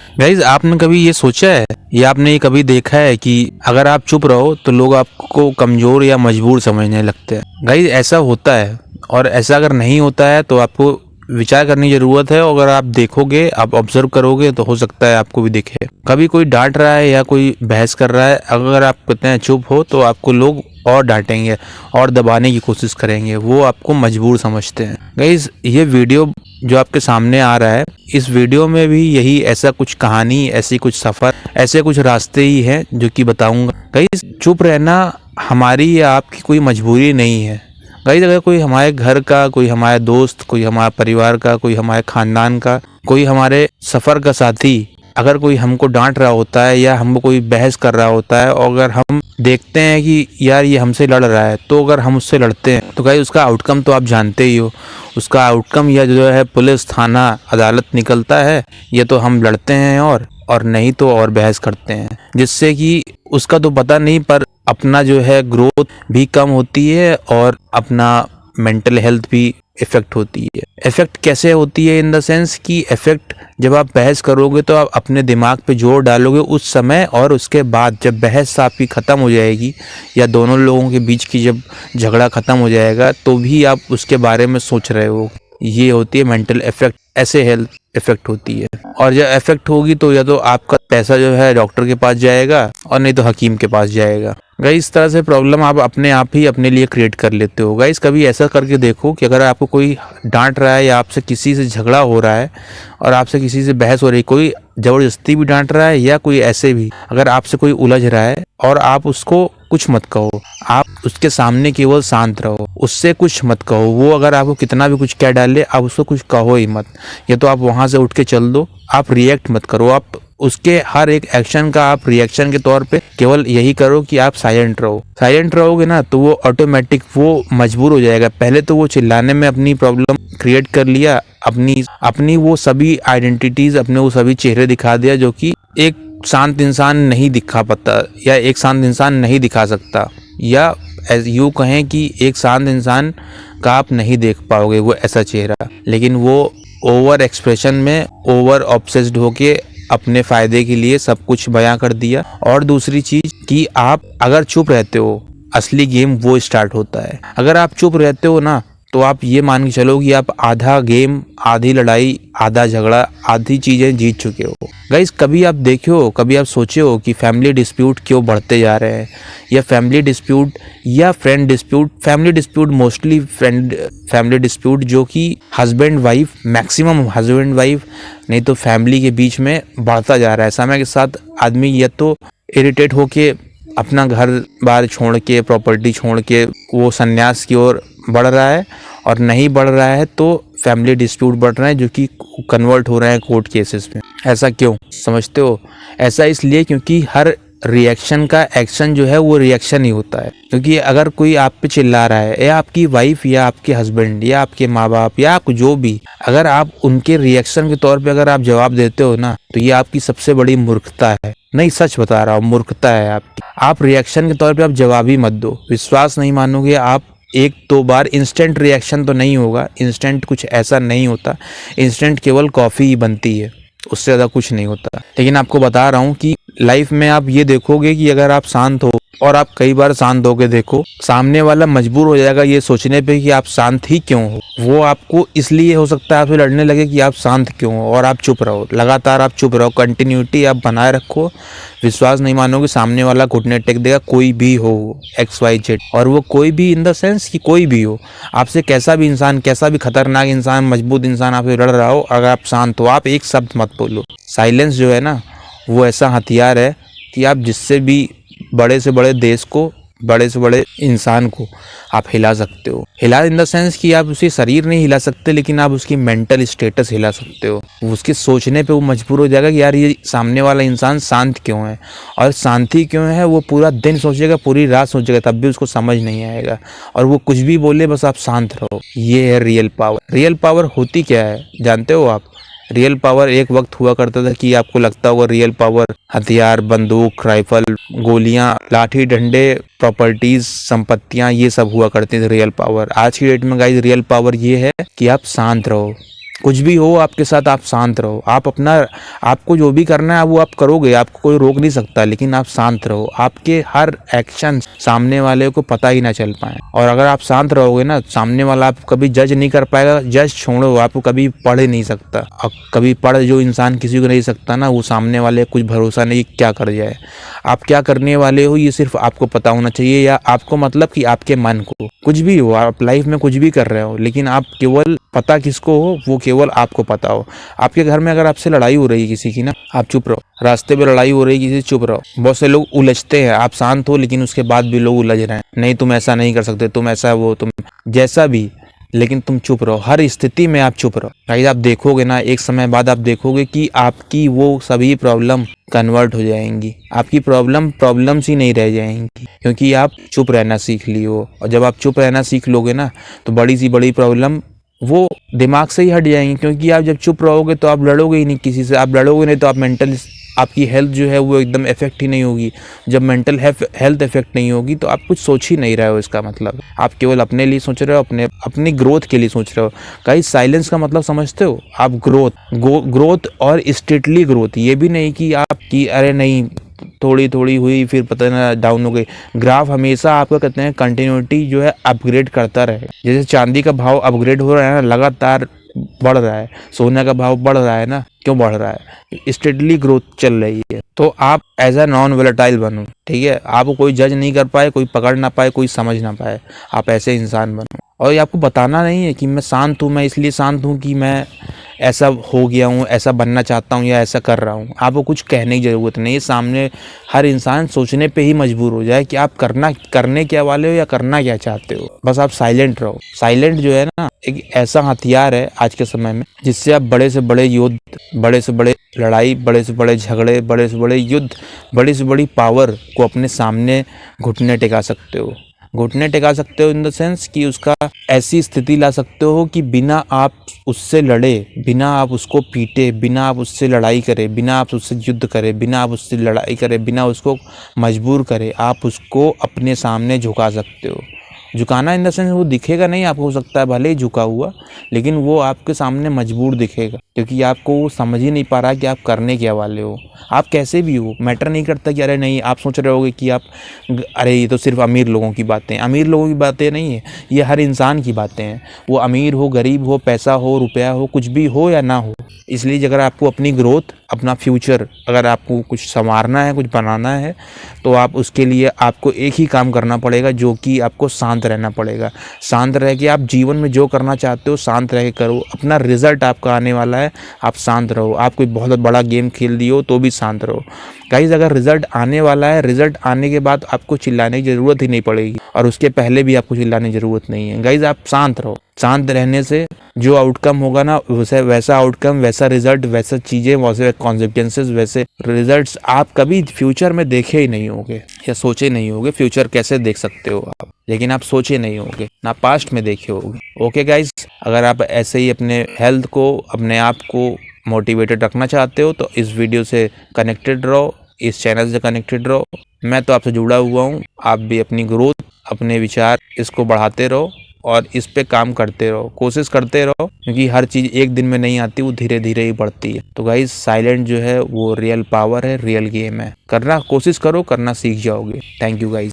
Guys, आपने कभी ये सोचा है या आपने ये कभी देखा है कि अगर आप चुप रहो तो लोग आपको कमजोर या मजबूर समझने लगते हैं। गाइज, ऐसा होता है। और ऐसा अगर नहीं होता है तो आपको विचार करने की जरूरत है। और अगर आप देखोगे, आप ऑब्जर्व करोगे तो हो सकता है आपको भी दिखे। कभी कोई डांट रहा है या कोई बहस कर रहा है, अगर आप कहते हैं चुप हो तो आपको लोग और डांटेंगे और दबाने की कोशिश करेंगे। वो आपको मजबूर समझते हैं। गाइज, ये वीडियो जो आपके सामने आ रहा है, इस वीडियो में भी यही ऐसा कुछ कहानी, ऐसी कुछ सफर, ऐसे कुछ रास्ते ही हैं जो कि बताऊंगा। गाइस, चुप रहना हमारी या आपकी कोई मजबूरी नहीं है। गाइस, अगर कोई हमारे घर का, कोई हमारे दोस्त, कोई हमारे परिवार का, कोई हमारे खानदान का, कोई हमारे सफर का साथी अगर कोई हमको डांट रहा होता है या हमको कोई बहस कर रहा होता है, और अगर हम देखते हैं कि यार ये हमसे लड़ रहा है, तो अगर हम उससे लड़ते हैं तो गाइस उसका आउटकम तो आप जानते ही हो। उसका आउटकम या जो है पुलिस, थाना, अदालत निकलता है। ये तो हम लड़ते हैं और नहीं तो और बहस करते हैं, जिससे कि उसका तो पता नहीं, पर अपना जो है ग्रोथ भी कम होती है और अपना मेंटल हेल्थ भी इफेक्ट होती है। इफेक्ट कैसे होती है? इन द सेंस कि इफेक्ट जब आप बहस करोगे तो आप अपने दिमाग पे जोर डालोगे उस समय, और उसके बाद जब बहस आपकी ख़त्म हो जाएगी या दोनों लोगों के बीच की जब झगड़ा ख़त्म हो जाएगा, तो भी आप उसके बारे में सोच रहे हो। ये होती है मेंटल इफेक्ट। ऐसे हेल्थ इफेक्ट होती है। और जब इफेक्ट होगी तो या तो आपका पैसा जो है डॉक्टर के पास जाएगा और नहीं तो हकीम के पास जाएगा। गाइस, इस तरह से प्रॉब्लम आप अपने आप ही अपने लिए क्रिएट कर लेते हो। गाइस, कभी ऐसा करके देखो कि अगर आपको कोई डांट रहा है या आपसे किसी से झगड़ा हो रहा है और आपसे किसी से बहस हो रही है, कोई जबरदस्ती भी डांट रहा है या कोई ऐसे भी, अगर आपसे कोई उलझ रहा है और आप उसको कुछ मत कहो, आप उसके सामने केवल शांत रहो, उससे कुछ मत कहो। वो अगर आपको कितना भी कुछ कह डाले, आप उसको कुछ कहो ही मत। या तो आप वहां से उठ के चल दो, आप रिएक्ट मत करो। आप उसके हर एक एक्शन का आप रिएक्शन के तौर पे केवल यही करो कि आप साइलेंट रहो। साइलेंट रहोगे ना तो वो ऑटोमेटिक वो मजबूर हो जाएगा। पहले तो वो चिल्लाने में अपनी प्रॉब्लम क्रिएट कर लिया, अपनी वो सभी आइडेंटिटीज, अपने वो सभी चेहरे दिखा दिया जो कि एक शांत इंसान नहीं दिखा पाता या एक शांत इंसान नहीं दिखा सकता, या यूँ कहें कि एक शांत इंसान का आप नहीं देख पाओगे वो ऐसा चेहरा। लेकिन वो ओवर एक्सप्रेशन में ओवर ऑब्सेस्ड होके अपने फायदे के लिए सब कुछ बयां कर दिया। और दूसरी चीज कि आप अगर चुप रहते हो, असली गेम वो स्टार्ट होता है। अगर आप चुप रहते हो ना, तो आप ये मान के चलो कि आप आधा गेम, आधी लड़ाई, आधा झगड़ा, आधी चीजें जीत चुके हो। गाइस, कभी आप देखो, कभी आप सोचे हो कि फैमिली डिस्प्यूट क्यों बढ़ते जा रहे हैं, या फैमिली डिस्प्यूट या friend dispute, family dispute mostly family dispute जो कि husband wife, maximum husband wife नहीं तो फैमिली के बीच में बढ़ता जा रहा है। समय के साथ आदमी या तो इरिटेट होके अपना घर बार छोड़ के, प्रॉपर्टी छोड़ के वो सन्यास की ओर बढ़ रहा है, और नहीं बढ़ रहा है तो फैमिली डिस्प्यूट बढ़ रहे हैं जो कि कन्वर्ट हो रहे हैं कोर्ट केसेस में। ऐसा क्यों समझते हो? ऐसा इसलिए क्योंकि हर रिएक्शन का एक्शन जो है वो रिएक्शन ही होता है। क्योंकि अगर कोई आप पे चिल्ला रहा है, या आपकी वाइफ या आपके हस्बैंड या आपके माँ बाप या जो भी, अगर आप उनके रिएक्शन के तौर पे अगर आप जवाब देते हो ना, तो ये आपकी सबसे बड़ी मूर्खता है। नहीं, सच बता रहा हूँ, मूर्खता है आपकी। आप रिएक्शन के तौर पे आप जवाब ही मत दो। विश्वास नहीं मानोगे आप, एक दो बार इंस्टेंट रिएक्शन तो नहीं होगा। इंस्टेंट कुछ ऐसा नहीं होता। इंस्टेंट केवल कॉफ़ी ही बनती है, उससे ज़्यादा कुछ नहीं होता। लेकिन आपको बता रहा हूँ कि लाइफ में आप ये देखोगे कि अगर आप शांत हो, और आप कई बार शांत होके देखो, सामने वाला मजबूर हो जाएगा ये सोचने पे कि आप शांत ही क्यों हो। वो आपको इसलिए हो सकता है आपसे लड़ने लगे कि आप शांत क्यों हो, और आप चुप रहो। लगातार आप चुप रहो, कंटिन्यूटी आप बनाए रखो। विश्वास नहीं मानोगे, सामने वाला घुटने टेक देगा, कोई भी हो, XYZ। और वो कोई भी इन द सेंस कि कोई भी हो, आपसे कैसा भी इंसान, कैसा भी खतरनाक इंसान, मजबूत इंसान आपसे लड़ रहा हो, अगर आप शांत हो, आप एक शब्द मत बोलो। साइलेंस जो है ना, वो ऐसा हथियार है कि आप जिससे भी बड़े से बड़े देश को, बड़े से बड़े इंसान को आप हिला सकते हो। हिला इन द सेंस कि आप उसके शरीर नहीं हिला सकते, लेकिन आप उसकी मेंटल स्टेटस हिला सकते हो। उसके सोचने पे वो मजबूर हो जाएगा कि यार ये सामने वाला इंसान शांत क्यों है, और शांति क्यों है। वो पूरा दिन सोचेगा, पूरी रात सोचेगा, तब भी उसको समझ नहीं आएगा। और वो कुछ भी बोले, बस आप शांत रहो। ये है रियल पावर। रियल पावर होती क्या है जानते हो आप? रियल पावर एक वक्त हुआ करता था कि आपको लगता होगा रियल पावर हथियार, बंदूक, राइफल, गोलियां, लाठी डंडे, प्रॉपर्टीज, संपत्तियां, ये सब हुआ करती थी रियल पावर। आज की डेट में गाइस रियल पावर ये है कि आप शांत रहो, कुछ भी हो आपके साथ, आप शांत रहो। आप अपना, आपको जो भी करना है वो आप करोगे, आपको कोई रोक नहीं सकता, लेकिन आप शांत रहो। आपके हर एक्शन सामने वाले को पता ही ना चल पाए। और अगर आप शांत रहोगे ना, सामने वाला आपको कभी जज नहीं कर पाएगा। जज छोड़ो, आपको कभी पढ़ ही नहीं सकता। और कभी पढ़ जो इंसान किसी को नहीं सकता ना, वो सामने वाले कुछ भरोसा नहीं क्या कर जाए। आप क्या करने वाले हो ये सिर्फ आपको पता होना चाहिए, या आपको मतलब कि आपके मन को। कुछ भी हो, आप लाइफ में कुछ भी कर रहे हो, लेकिन आप केवल पता किसको हो, वो केवल आपको पता हो। आपके घर में अगर आपसे लड़ाई हो रही है किसी की ना, आप चुप रहो। रास्ते पे लड़ाई हो रही है किसी से, चुप रहो। बहुत से लोग उलझते हैं, आप शांत हो लेकिन उसके बाद भी लोग उलझ रहे हैं। नहीं तुम ऐसा नहीं कर सकते, तुम ऐसा, वो तुम जैसा भी, लेकिन तुम चुप रहो। हर स्थिति में आप चुप रहो। गाइस आप देखोगे ना, एक समय बाद आप देखोगे कि आपकी वो सभी प्रॉब्लम कन्वर्ट हो जाएंगी। आपकी प्रॉब्लम्स ही नहीं रह जाएंगी, क्योंकि आप चुप रहना सीख लियो। और जब आप चुप रहना सीख लोगे ना, तो बड़ी सी बड़ी प्रॉब्लम वो दिमाग से ही हट जाएंगी। क्योंकि आप जब चुप रहोगे तो आप लड़ोगे ही नहीं किसी से। आप लड़ोगे नहीं तो आप मेंटल, आपकी हेल्थ जो है वो एकदम इफेक्ट ही नहीं होगी। जब मेंटल हेल्थ इफेक्ट नहीं होगी तो आप कुछ सोच ही नहीं रहे हो। इसका मतलब आप केवल अपने लिए सोच रहे हो, अपनी ग्रोथ के लिए सोच रहे हो। गाइस साइलेंस का मतलब समझते हो आप? ग्रोथ और स्टेटली ग्रोथ। ये भी नहीं कि आप कि अरे नहीं थोड़ी थोड़ी हुई फिर पता ना डाउन हो गई। ग्राफ हमेशा आपका कहते हैं कंटिन्यूटी जो है अपग्रेड करता रहे। जैसे चांदी का भाव अपग्रेड हो रहा है ना, लगातार बढ़ रहा है। सोने का भाव बढ़ रहा है ना, क्यों बढ़ रहा है? स्टेडली ग्रोथ चल रही है। तो आप एज अ नॉन वोलेटाइल बनो, ठीक है? आपको कोई जज नहीं कर पाए, कोई पकड़ ना पाए, कोई समझ ना पाए, आप ऐसे इंसान बनो। और ये आपको बताना नहीं है कि मैं शांत हूँ, मैं इसलिए शांत हूँ कि मैं ऐसा हो गया हूँ, ऐसा बनना चाहता हूँ या ऐसा कर रहा हूँ। आपको कुछ कहने की ज़रूरत नहीं है। सामने हर इंसान सोचने पे ही मजबूर हो जाए कि आप करने क्या वाले हो या करना क्या चाहते हो। बस आप साइलेंट रहो। साइलेंट जो है ना, एक ऐसा हथियार है आज के समय में, जिससे आप बड़े से बड़े युद्ध, बड़े से बड़े लड़ाई, बड़े से बड़े झगड़े, बड़े से बड़े युद्ध, बड़ी से बड़ी पावर को अपने सामने घुटने टिका सकते हो। घुटने टिका सकते हो इन द सेंस कि उसका ऐसी स्थिति ला सकते हो कि बिना आप उससे लड़े, बिना आप उसको पीटे, बिना आप उससे लड़ाई करें, बिना आप उससे युद्ध करें, बिना आप उससे लड़ाई करें, बिना उसको मजबूर करें, आप उसको अपने सामने झुका सकते हो। झुकाना इन द सेंस वो दिखेगा नहीं आपको, हो सकता है भले ही झुका हुआ, लेकिन वो आपके सामने मजबूर दिखेगा, क्योंकि आपको वो समझ ही नहीं पा रहा कि आप करने क्या वाले हो। आप कैसे भी हो, मैटर नहीं करता कि अरे नहीं, आप सोच रहे होगे कि आप अरे ये तो सिर्फ अमीर लोगों की बातें। अमीर लोगों की बातें नहीं है, ये हर इंसान की बातें हैं। वो अमीर हो, गरीब हो, पैसा हो, रुपया हो, कुछ भी हो या ना हो। इसलिए अगर आपको अपनी ग्रोथ, अपना फ्यूचर, अगर आपको कुछ संवारना है, कुछ बनाना है, तो आप उसके लिए आपको एक ही काम करना पड़ेगा, जो कि आपको शांत रहना पड़ेगा। शांत रह के आप जीवन में जो करना चाहते हो शांत रह के करो। अपना रिजल्ट आपका आने वाला है, आप शांत रहो। आप कोई बहुत बड़ा गेम खेल दिए हो तो भी शांत रहो। गाइस अगर रिजल्ट आने वाला है, रिजल्ट आने के बाद आपको चिल्लाने की जरूरत ही नहीं पड़ेगी, और उसके पहले भी आपको चिल्लाने की जरूरत नहीं है। गाइस आप शांत रहो। शांत रहने से जो आउटकम होगा ना, वैसा आउटकम, वैसा रिजल्ट, वैसा चीजें, वैसे कॉन्सिक्वेंसेस, वैसे रिजल्ट्स आप कभी फ्यूचर में देखे ही नहीं होगे या सोचे नहीं होगे। फ्यूचर कैसे देख सकते हो आप, लेकिन आप सोचे नहीं होगे ना, पास्ट में देखे होगे। ओके गाइस, अगर आप ऐसे ही अपने हेल्थ को, अपने आप को मोटिवेटेड रखना चाहते हो तो इस वीडियो से कनेक्टेड रहो, इस चैनल से कनेक्टेड रहो। मैं तो आपसे जुड़ा हुआ हूँ। आप भी अपनी ग्रोथ, अपने विचार, इसको बढ़ाते रहो और इस पे काम करते रहो, कोशिश करते रहो, क्योंकि हर चीज़ एक दिन में नहीं आती, वो धीरे धीरे ही बढ़ती है। तो गाइस साइलेंट जो है वो रियल पावर है, रियल गेम है। करना कोशिश करो, करना सीख जाओगे। Thank you guys.